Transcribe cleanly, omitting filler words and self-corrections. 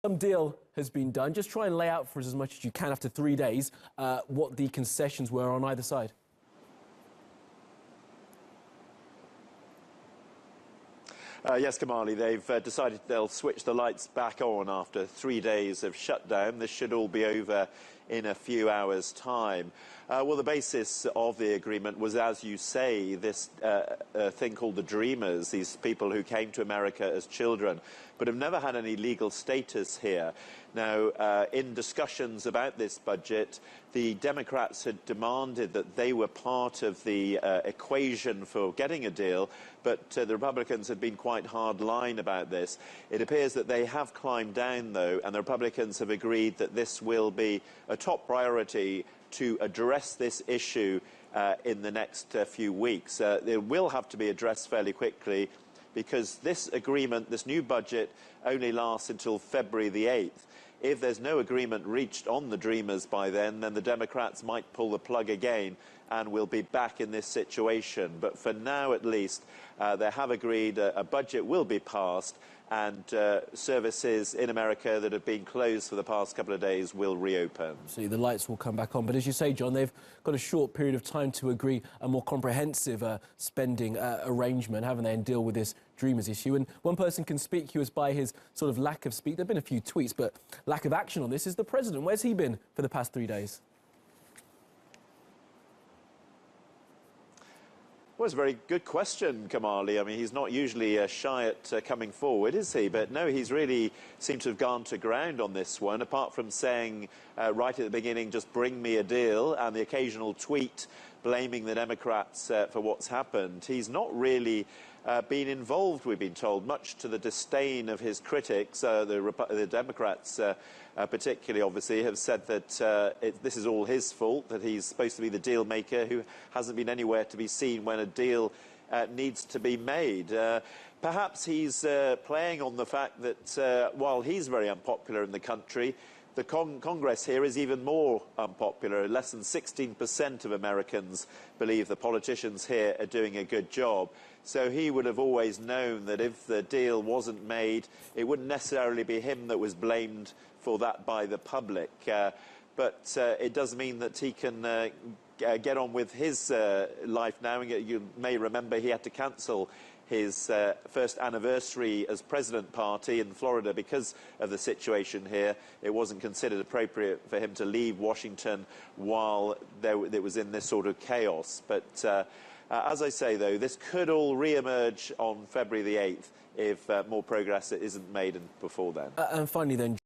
Some deal has been done. Just try and lay out for us as much as you can after 3 days what the concessions were on either side. Yes, Kamali, they've decided they'll switch the lights back on after 3 days of shutdown. This should all be over in a few hours' time. Well, the basis of the agreement was, as you say, this thing called the Dreamers, these people who came to America as children, but have never had any legal status here. Now, in discussions about this budget, the Democrats had demanded that they were part of the equation for getting a deal, but the Republicans had been quite hard line about this. It appears that they have climbed down, though, and the Republicans have agreed that this will be a top priority to address this issue in the next few weeks. It will have to be addressed fairly quickly because this agreement, this new budget, only lasts until February the 8th. If there's no agreement reached on the Dreamers by then the Democrats might pull the plug again and we'll be back in this situation. But for now, at least, they have agreed a budget will be passed and services in America that have been closed for the past couple of days will reopen. See, the lights will come back on. But as you say, John, they've got a short period of time to agree a more comprehensive spending arrangement, haven't they, and deal with this Dreamers issue. And one person conspicuous by his sort of lack of speech, there have been a few tweets, but lack of action on this is the president. Where's he been for the past 3 days? Well, it's a very good question, Kamali. I mean, he's not usually shy at coming forward, is he? But no, he's really seemed to have gone to ground on this one, apart from saying right at the beginning, just bring me a deal, and the occasional tweet blaming the Democrats for what's happened. He's not really been involved, we've been told, much to the disdain of his critics. The Democrats, particularly, obviously, have said that this is all his fault, that he's supposed to be the deal maker who hasn't been anywhere to be seen when a deal needs to be made. Perhaps he's playing on the fact that while he's very unpopular in the country, the Congress here is even more unpopular. Less than 16% of Americans believe the politicians here are doing a good job. So he would have always known that if the deal wasn't made, it wouldn't necessarily be him that was blamed for that by the public. But it does mean that he can get on with his life now. And you may remember he had to cancel his first anniversary as president party in Florida because of the situation here. It wasn't considered appropriate for him to leave Washington while it was in this sort of chaos. But as I say, though, this could all re-emerge on February the 8th if more progress isn't made before then. And finally then,